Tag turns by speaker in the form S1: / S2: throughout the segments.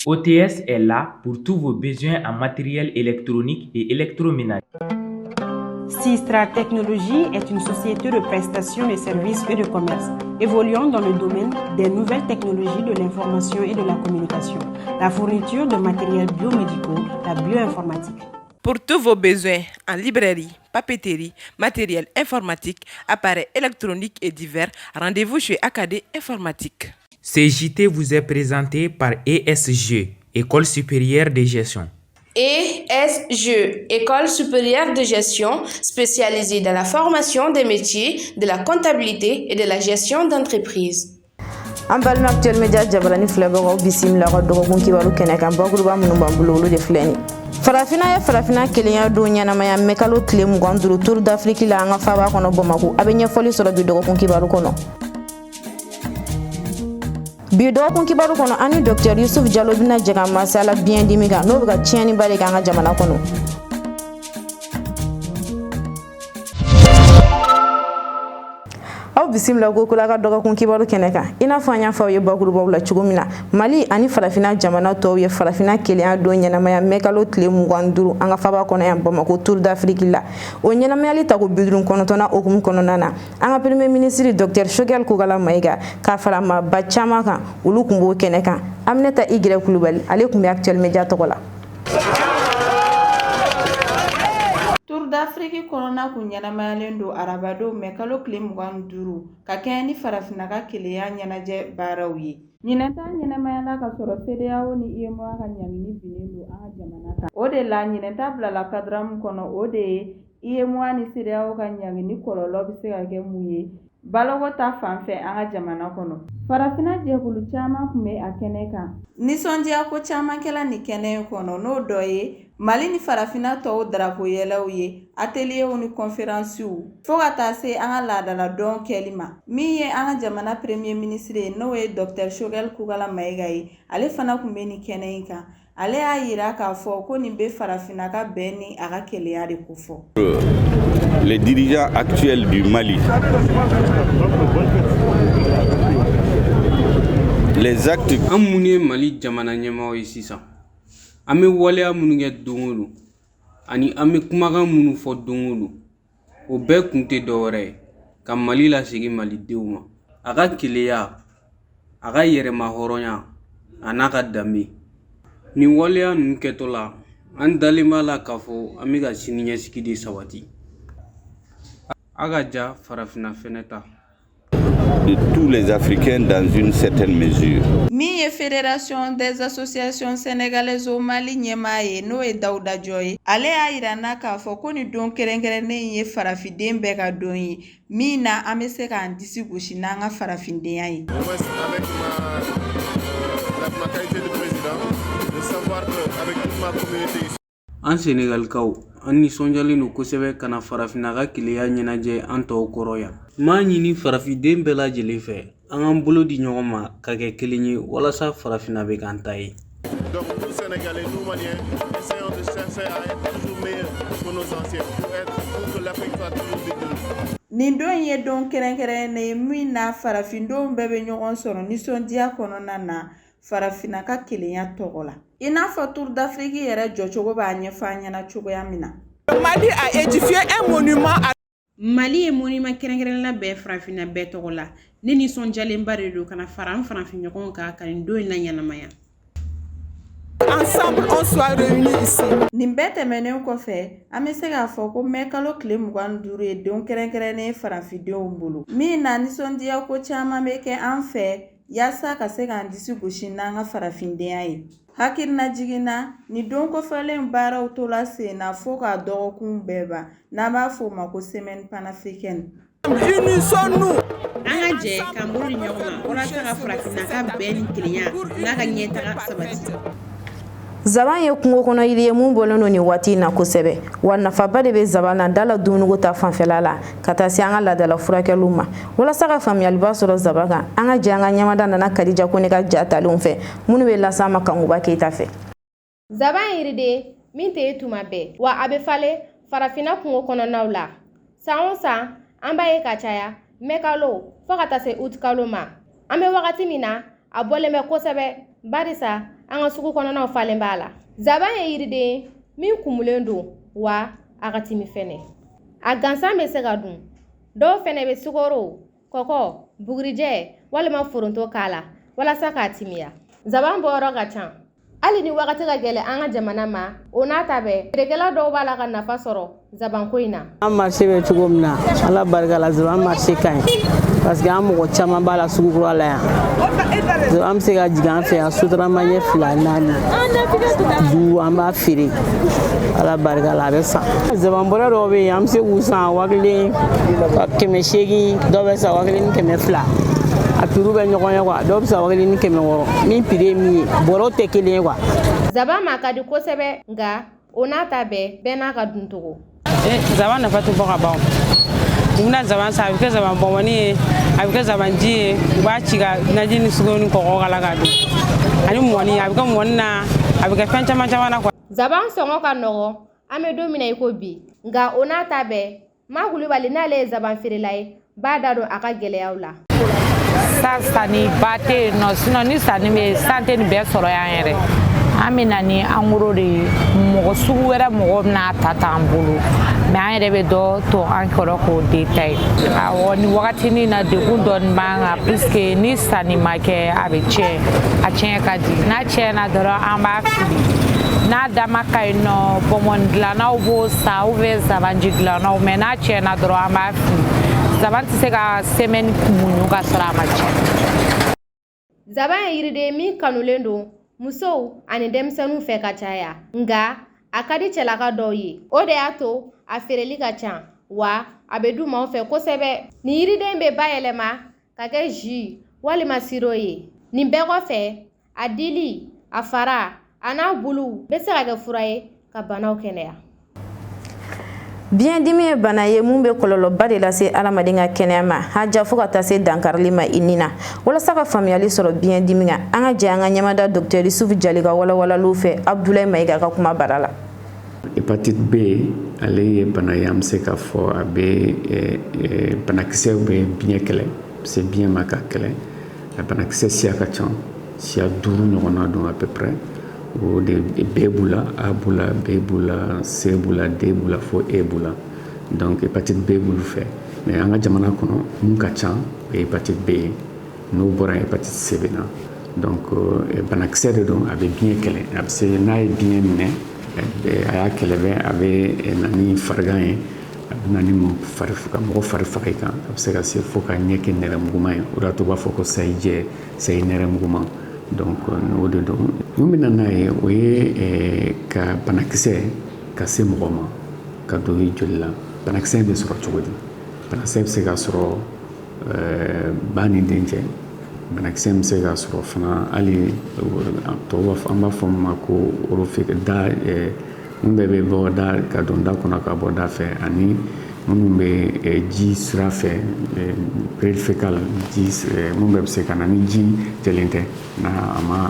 S1: OTS est là pour tous vos besoins en matériel électronique et électroménager.
S2: Sistra Technologies est une société de prestation de services et de commerce, évoluant dans le domaine des nouvelles technologies de l'information et de la communication, la fourniture de matériels biomédicaux, la bioinformatique.
S3: Pour tous vos besoins en librairie, papeterie, matériel informatique, appareils électroniques et divers, rendez-vous chez AKD Informatique.
S1: CJT vous est présenté par ESG, École supérieure de gestion.
S4: ESG, École supérieure de gestion, spécialisée dans la formation des métiers de la comptabilité et de la gestion d'entreprise.
S5: An balima actuel media jabarani filɛbagaw bisimila ka dɔgɔkun kibaru kɛnɛ kan bakuruba minnu b'an bolo olu de filɛ nin farafina ye farafina kelenya don ɲɛnamaya mɛ kalo tile 25 Tour d'Afrique la an ka faaba kɔnɔ Bamako a bɛ ɲɛfɔli sɔrɔ bi dɔgɔkun kibaru kɔnɔ bi dɔgɔkun kibaru kɔnɔ ani Dr Yusuf Jalo bɛna jɛn masala biyɛn dimi kan n'o bɛ ka tiɲɛniba de kɛ an ka jamana kɔnɔ. Aw bisimila ko kula ka dɔgɔkun kibaru kɛnɛ kan i n'a fɔ an y'a fɔ aw ye bakurubaw la cogo min na Mali ani farafina jamana tɔw ye farafina kelenya don ɲɛnamaya mɛ kalo tile 25 an ka faaba kɔnɔ yan Bamako Tour d'Afrique la o ɲɛnamayali tako 59 okumu kɔnɔna na an ka premier ministre Dr Choguel Kogala Maïga ka fara maaba caman kan olu kun b'o kɛnɛ kan Aminata Igre Kulubali ale kun bɛ actuel media tɔgɔ la.
S6: Tour d'Afrique kɔnɔna kun ɲɛnamayalen don arabadon mɛ kalo tile 25 ka kɛɲɛ ni farafina ka kelenya ɲɛnajɛ baaraw ye. Ɲinɛ ta ɲɛnamayala ka sɔrɔ CEDEAO ni UEMOA ka ɲangini binnen don an ka jamana kan. O de la ɲinɛ ta bilala cadre min kɔnɔ o de ye UEMOA ni CEDEAO ka ɲangini kɔlɔlɔ bɛ se ka kɛ mun ye baloko ta fanfɛ an ka jamana kɔnɔ. Farafina jɛkulu caman kun bɛ a kɛnɛ kan. Nisɔndiya ko caman kɛla ni kɛnɛ in kɔnɔ n'o dɔ ye Mali ni farafina tɔw drapeau yɛlɛw ye, ateliers ni conférences fo ka taa se an ka laadala dɔn kɛli ma. Min ye an ka jamana premier ministre ye n'o ye Dr Choguel Kogala Maïga ye, ale fana kun bɛ ni kɛnɛ in kan. Ale y'a yira k'a fɔ ko nin bɛ farafina ka bɛn ni a ka kelenya de ko fɔ.
S7: Les dirigeants actuels du Mali, les actes
S8: an mun ye Mali jamana ɲɛmaaw ye sisan an bɛ waleya minnu kɛ don o don ani an bɛ kumakan minnu fɔ don o don o bɛɛ kun tɛ dɔwɛrɛ ye ka Mali lasegin malidenw ma a ka kelenya a ka yɛrɛma hɔrɔnya a n'a ka danbe nin waleya ninnu kɛtɔ la an dalen b'a la k'a fɔ an bɛ ka siniɲɛsigi de sabati a ka ja farafina fɛnɛ ta
S7: de tous les Africains dans une certaine mesure.
S6: Min ye Fédération des associations sénégalaises au Mali ɲɛmaa ye n'o ye Dawuda Jɔ ye ale y'a yira n'a k'a fɔ ko nin don kɛrɛnkɛrɛnnen ye farafiden bɛɛ ka don ye min na an bɛ se k'an disi gosi n'an ka farafindenya ye.
S8: an Senegalikaw an nisɔndiyalen don kosɛbɛ ka na farafina ka kelenya ɲɛnajɛ an tɔw kɔrɔ yan. M'a ɲini farafiden bɛɛ lajɛlen fɛ an k'an bolo di ɲɔgɔn ma ka kɛ kelen ye walasa farafina bɛ k'an ta ye.
S9: Donc nous Sénégalais, nous Maliens, essayons de chercher à être toujours meilleurs que nos anciens pour que l'Afrique soit toujours victorieuse.
S6: Nin don ye don kɛrɛnkɛrɛnnen ye min na farafindenw bɛɛ bɛ ɲɔgɔn sɔrɔ nisɔndiya kɔnɔna na farafina ka kelenya tɔgɔ la. I n'a fɔ Tour d'Afrique yɛrɛ jɔcogo b'a ɲɛfɔ an ɲɛna cogoya min na.
S3: Mali a édifié un monument à
S2: Mali ye monument kɛrɛnkɛrɛnla bɛɛ farafina bɛɛ tɔgɔ la ne nisɔndiyalenba de don kana fara an farafinɲɔgɔn kan ka nin don in la ɲɛnamaya.
S3: ensemble on soit réunis ici.
S6: Nin bɛɛ tɛmɛnen kɔfɛ an bɛ se k'a fɔ ko mɛ kalo tile 25 ye don kɛrɛnkɛrɛnnen farafindenw bolo min na nisɔndiya ko caman bɛ kɛ an fɛ yaasa ka se k'an disi gosi n'an ka farafindenya ye. Hakilina jiginna ni don kɔfɛlen baaraw tola sen na fo k'a dɔgɔkun bɛɛ ban n'an b'a fɔ o ma ko semaine panafricaine.
S3: Unissons-nous.
S2: An ka jɛ k'an bolo di ɲɔgɔn ma walasa ka farafina ka bɛn ni kelenya n'a ka ɲɛtaga sabati.
S5: Zaban ye kungo kɔnɔ yiri ye mun bɔlen don ni waati in na kosɛbɛ wa nafaba de bɛ zaban na dala dumuniko ta fanfɛla la ka taa se an ka laadala furakɛliw ma walasa ka faamuyaliba sɔrɔ zaban kan an ka jɛ an ka ɲɛmada nana Kadija Kone ka ja talenw fɛ minnu bɛ las'an ma Kankuba Keyita fɛ.
S10: Zaban yiri de min tɛ ye tuma bɛɛ wa a bɛ falen farafina kungo kɔnɔnaw la san o san an b'a ye ka caya mɛ kalo fo ka taa se août kalo ma an bɛ wagati min na a bɔlen bɛ kosɛbɛ barisa an ka sugu kɔnɔnaw falen b'a la. Zaban ye yiriden min kumulen don wa a ka timi fɛnɛ. A gansan bɛ se ka dun. Dɔw fɛnɛ bɛ sukaro, kɔkɔ, bugurijɛ walima foronto k'a la walasa k'a timiya. Zaban bɔyɔrɔ ka ca. Hali ni wagati ka gɛlɛn an ka jamana ma, o n'a ta bɛɛ feerekɛla dɔw b'a la ka nafa sɔrɔ zaban ko in na.
S11: An marché bɛ cogo min na, Ala barika la zaban marché ka ɲi parce que an mɔgɔ caman b'a la sugu kura la yan. An bɛ se ka jigin an fɛ yan sotarama ɲɛ 2, 4, 5 an b'a feere. Ala barika la a bɛ san. Zaban bɔrɛ dɔw bɛ yen an bɛ se k'u san 1,000, 800, dɔw bɛ san 1,200. A piru bɛ ɲɔgɔn ye quoi, dɔw bɛ san 1,600. Min prix ye min ye, bɔrɛw tɛ kelen ye quoi.
S10: Zaban ma ka di kosɛbɛ nka o n'a ta bɛɛ n'a ka duncogo.
S11: Zaban nafa tɛ fɔ ka ban. U bɛna zaban san a bɛ kɛ zaban bɔnbɔnni ye, a bɛ kɛ zaban ji ye, u b'a ci ka naji ni sukaro ni kɔgɔ k'a la k'a dun. Ani mɔni, a bɛ kɛ mɔni na, a bɛ kɛ fɛn caman caman na quoi.
S10: Zaban sɔngɔ ka nɔgɔn, an bɛ don min na i ko bi, nka o n'a ta bɛɛ, Ma Kulibali n'ale ye zaban feerela ye, b'a da don a ka gɛlɛyaw la.
S12: Sa sanni ba tɛ yen nɔ sinon ni sanni bɛ san tɛ nin bɛɛ sɔrɔ yan yɛrɛ. An bɛ na ni anguro de ye, mɔgɔ sugu wɛrɛ mɔgɔ bɛna ta t'an bolo mais an yɛrɛ bɛ dɔ to an kɔrɔ k'o détail. Awɔ ni wagatinin na degun dɔɔni b'an kan puisque ni sanni ma kɛ a bɛ tiɲɛ, a tiɲɛ ka di. N'a tiɲɛna dɔrɔn an b'a fili. N'a dama ka ɲi nɔ bɔnbɔnni dilannaw b'o san ou bien zabanji dilannaw mais n'a tiɲɛna dɔrɔn an b'a fili. Zaban tɛ se ka semaine muɲu ka sɔrɔ a ma tiɲɛ.
S10: Zaban ye yiriden min kanulen don musow ani denmisɛnninw fɛ ka caya nka a ka di cɛlaka dɔw ye. O de y'a to a feereli ka ca wa a bɛ d'u maaw fɛ kosɛbɛ. Nin yiriden bɛ bayɛlɛma ka kɛ jus walima sirop ye. Nin bɛɛ kɔfɛ a dili, a fara, a n'a bulu bɛ se ka kɛ fura ye ka banaw kɛnɛya.
S5: Biyɛndimi ye bana ye mun bɛ kɔlɔlɔba de lase adamaden ka kɛnɛya ma haja fo ka taa se dankarili ma i ni na. Walasa ka faamuyali sɔrɔ biyɛndimi kan an ka jɛ an ka ɲɛmada Dr Isufu Jali ka walawalaliw fɛ Abdulaye Mayiga ka kuma bara la.
S13: Hépatite B ale ye bana ye an bɛ se k'a fɔ a bɛ banakisɛw bɛ biɲɛ kɛlɛ se biɲɛ ma ka kɛlɛ a banakisɛ siya ka ca siya 5 ɲɔgɔnna don à peu près. O de B b'u la, A b'u la, B b'u la, C b'u la, D b'u la fo E b'u la. Donc hépatite B b'ulu fɛ mais an ka jamana kɔnɔ mun ka ca o ye hépatite B ye n'o bɔra hépatite C bɛ na. Donc banakisɛ de don a bɛ biɲɛ kɛlɛ a bɛ se n'a ye biɲɛ minɛ a y'a kɛlɛ bɛ a bɛ na ni farigan ye a bɛ na ni ka mɔgɔ fari faga i kan a bɛ se ka se fo ka ɲɛ kɛ nɛrɛmuguma ye o de y'a to u b'a fɔ ko sayi jɛ sayi nɛrɛmuguma. Donc o de don mun bɛ na n'a ye o ye ka banakisɛ ka se mɔgɔ ma ka don i joli la banakisɛ bɛ sɔrɔ cogo di banakisɛ bɛ se ka sɔrɔ ba ni den cɛ banakisɛ bɛ se ka sɔrɔ fana hali tɔw an b'a fɔ min ma ko da mun bɛɛ bɛ bɔ da ka don da kɔnɔ ka bɔ da fɛ ani minnu bɛ ji sira fɛ période fécale ji mun bɛɛ bɛ se ka na ni ji jɛlen tɛ n'a a ma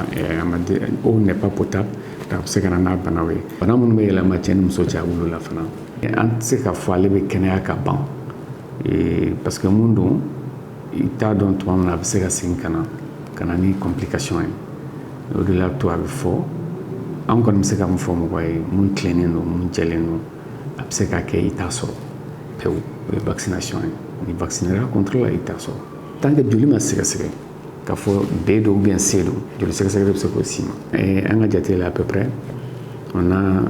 S13: eau n'est pas potable a bɛ se ka na n'a banaw ye bana minnu bɛ yɛlɛma cɛ ni muso cɛ a wolo la fana an tɛ se ka fɔ ale bɛ kɛnɛya ka ban parce que mun don i t'a dɔn tuma min na a bɛ se ka segin ka na ni complication ye o de la to a bɛ fɔ an kɔni bɛ se ka mun fɔ mɔgɔ ye mun tilennen don mun jɛlen don a bɛ se ka kɛ i t'a sɔrɔ pewu o ye vaccination ye ni vaccinera contre la i t'a sɔrɔ tant que joli ma sɛgɛsɛgɛ k'a fɔ B don ou bien C don joli sɛgɛsɛgɛ de bɛ se k'o si ma an ka jate la à peu près on a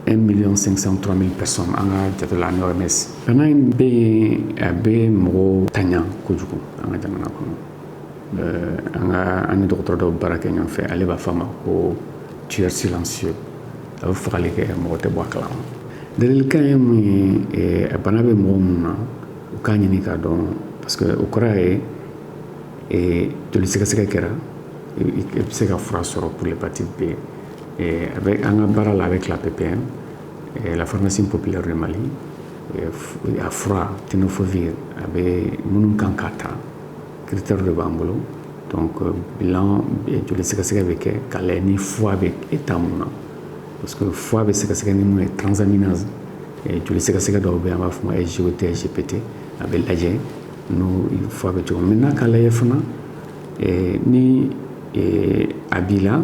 S13: 1,503,000 personnes an ka jate la ni OMS bana in bɛ yen a bɛ mɔgɔw taɲa kojugu an ka jamana kɔnɔ an ni dɔgɔtɔrɔ dɔw baara kɛ ɲɔgɔn fɛ ale b'a fɔ a ma ko tueur silencieux a bɛ fagali kɛ mɔgɔ tɛ bɔ a kalama dalilikan ye mun ye bana bɛ mɔgɔ minnu na u k'a ɲini k'a dɔn parce que o kɔrɔ ye joli sɛgɛsɛgɛ kɛra i bɛ se ka fura sɔrɔ pour l'hépatite B avec an ka baara la avec la PPM la pharmacie populaire du Mali a fura tenofovir a bɛ minnu kan ka ta critère de b'an bolo donc bilan joli sɛgɛsɛgɛ bɛ kɛ k'a lajɛ ni foie bɛ état mun na parce que foie bɛ sɛgɛsɛgɛ ni mun ye transaminase joli sɛgɛsɛgɛ dɔw bɛ yen an b'a fɔ ma SGOT SGPT a bɛ lajɛ n'o foie bɛ cogo min na k'a lajɛ fana ni a b'i la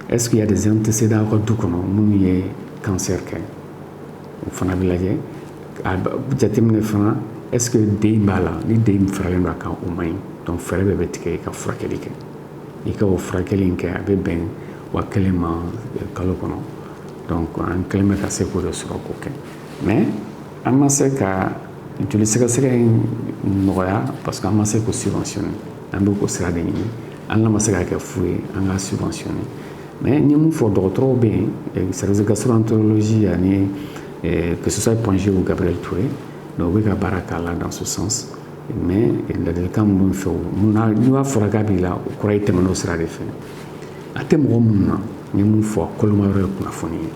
S13: est-ce qu'il y a des antécédents ka du kɔnɔ minnu ye cancer kɛ o fana bɛ lajɛ a jateminɛ fana est-ce que den b'a la ni den faralen don a kan o man ɲi donc fɛɛrɛ bɛɛ bɛ tigɛ i ka furakɛli kɛ i ka o furakɛli in kɛ a bɛ bɛn wa kelen ma kalo kɔnɔ donc an kɛlen bɛ ka se k'o de sɔrɔ k'o kɛ mais an ma se ka joli sɛgɛsɛgɛ in nɔgɔya parce que an ma se k'o subventionner an bɛ k'o sira de ɲini an ma se ka kɛ fu ye an ka subventionner mais n ye mun fɔ dɔgɔtɔrɔw bɛ yen service de gastroentérologie ani que ce soit Ponge ou Gabriel Touré donc u bɛ ka baara k'a la dans ce sens mais ladilikan minnu fɛ n'u y'a fɔra k'a b'i la o kɔrɔ ye tɛmɛn'o sira de fɛ a tɛ mɔgɔ minnu na n ye mun fɔ kolomayɔrɔ ye kunnafoni ye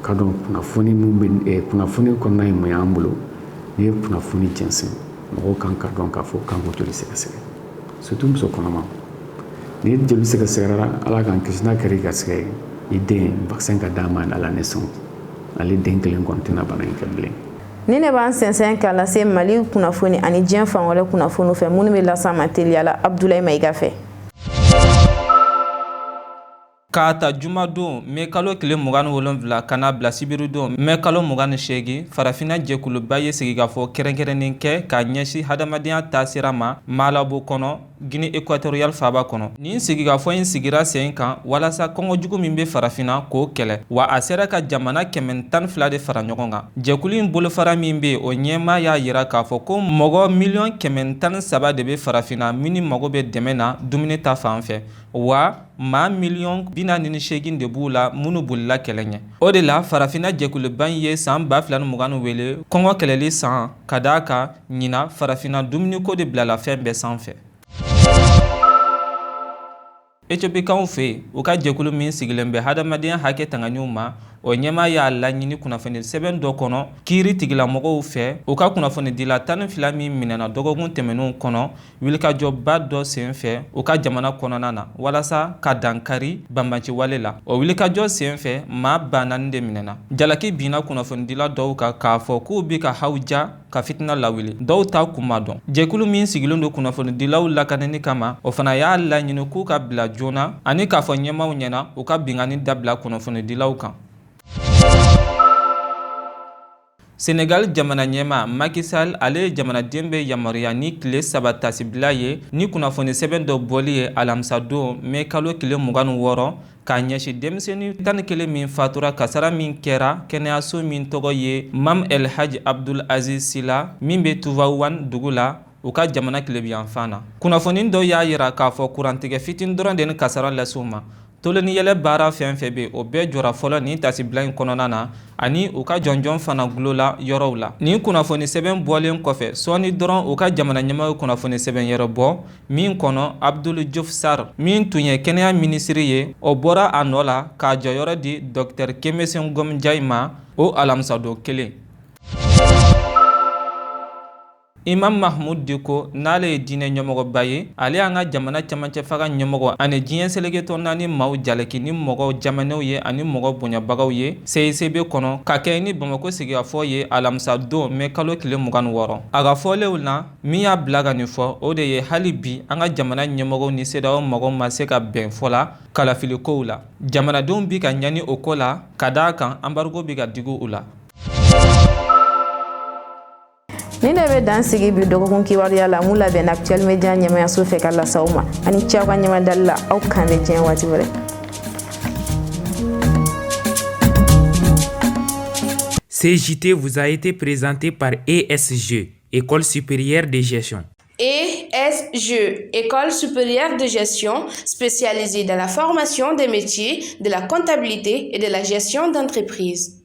S13: ka dɔn kunnafoni min bɛ kunnafoni kɔnɔna ye mun y'an bolo n'i ye kunnafoni jɛnsɛn mɔgɔw kan ka dɔn k'a fɔ k'an k'o joli sɛgɛsɛgɛ surtout muso kɔnɔma n'i ye joli sɛgɛsɛgɛra ala k'an kisi n'a kɛra i garisɛgɛ ye i den vaccin ka d'a ma à la naissance ale den kelen kɔni tɛna bana in kɛ bilen.
S5: Ni ne b'an sɛnsɛn k'a lase Mali kunnafoni ani diɲɛ fan wɛrɛ kunnafoni fɛ minnu bɛ las'an ma teliya la Abdoulaye Maïga fɛ.
S14: K'a ta juma don mai kalo tile 27 ka n'a bila sibiru don mai kalo 28 farafina jɛkuluba ye sigi k'a fɔ kɛrɛnkɛrɛnnen kɛ k'a ɲɛsin hadamadenya taasira ma Malabo kɔnɔ Guinée équatoriale faaba kɔnɔ nin sigi k'a fɔ in sigira sen kan walasa kɔngɔjugu min bɛ farafina k'o kɛlɛ wa a sera ka jamana 112 de fara ɲɔgɔn kan jɛkulu in bolofara min bɛ o ɲɛmaa y'a yira k'a fɔ ko mɔgɔ 113 de bɛ farafina minnu mago bɛ dɛmɛ na dumuni ta fan fɛ wa maa 48 de b'u la minnu bolila kɛlɛ ɲɛ o de la farafina jɛkuluba in ye san 2020 wele kɔngɔ kɛlɛli san ka d'a kan ɲina farafina dumuniko de bilala fɛn bɛɛ sanfɛ. Éthiopienw fɛ u ka jɛkulu min sigilen bɛ hadamadenya hakɛ tanganiw ma o ɲɛmaa y'a laɲini kunnafoni sɛbɛn dɔ kɔnɔ kiiri tigilamɔgɔw fɛ u ka kunnafoni dila 12 min minɛna dɔgɔkun tɛmɛnenw kɔnɔ wulikajɔba dɔ sen fɛ u ka jamana kɔnɔna na walasa ka dankari banbanciwale la o wulikajɔ sen fɛ maa 400 de minɛna jalaki binna kunnafonidila dɔw kan k'a fɔ k'u bɛ ka hawuja ka fitina lawuli dɔw ta kun ma dɔn jɛkulu min sigilen don kunnafonidilaw lakanani kama o fana y'a laɲini k'u ka bila joona ani k'a fɔ ɲɛmaaw ɲɛna u ka bingani dabila kunnafonidilaw kan. Sénégal jamana ɲɛma Macky Sall ale ye jamanaden bɛ yamaruya ni tile 3 tasibila ye ni kunnafoni sɛbɛn dɔ bɔli ye alamisa don mai kalo tile 26 k'a ɲɛsin denmisɛnnin 11 min fatura kasara min kɛra kɛnɛyaso min tɔgɔ ye Mam El Hadj Abdul Aziz Sila min bɛ Tuvawan dugu la u ka jamana tilebiyanfan na kunnafoni dɔ y'a yira k'a fɔ kurantigɛ fitin dɔrɔn de ni kasara las'u ma toloni yɛlɛ baara fɛn fɛn bɛ o bɛɛ jɔra fɔlɔ nin tasibila in kɔnɔna na ani u ka jɔnjɔn fana gulola yɔrɔw la nin kunnafoni sɛbɛn bɔlen kɔfɛ sɔɔni dɔrɔn u ka jamana ɲɛmaaw kunnafoni sɛbɛn yɛrɛ bɔ min kɔnɔ Abdul Diouf Sarr min tun ye kɛnɛya minisiri ye o bɔra a nɔ la k'a jɔyɔrɔ di Dr Kemese Ngom Ndiaye ma o alamisa don kelen. Imam Mahmoud Diko n'ale ye diinɛ ɲɛmɔgɔba ye ale y'an ka jamana camancɛ faga ɲɛmɔgɔ ani diɲɛ selegetɔ naani maaw jalaki ni mɔgɔ jamanaw ye ani mɔgɔ bonyabagaw ye CICB kɔnɔ ka kɛ ni Bamako sigikafɔ ye alamisa don mai kalo tile 26 a ka fɔlenw na min y'a bila ka nin fɔ o de ye hali bi an ka jamana ɲɛmɔgɔw ni CEDEAO mɔgɔw ma se ka bɛn fɔ la kalafiliko la jamanadenw bi ka ɲani o ko la ka d'a kan embargo bi ka digu u la.
S5: Ni ne bɛ dan sigi bi dɔgɔkun kibaruya la mun labɛnna Actuel Media ɲɛmaayaso fɛ ka lase aw ma ani cɛw ka ɲɛmadali la aw kan bɛ diɲɛ waati wɛrɛ.
S1: CJT vous a été présenté par ESG, École supérieure de gestion.
S4: ESG, École supérieure de gestion, spécialisée dans la formation des métiers de la comptabilité et de la gestion d'entreprise.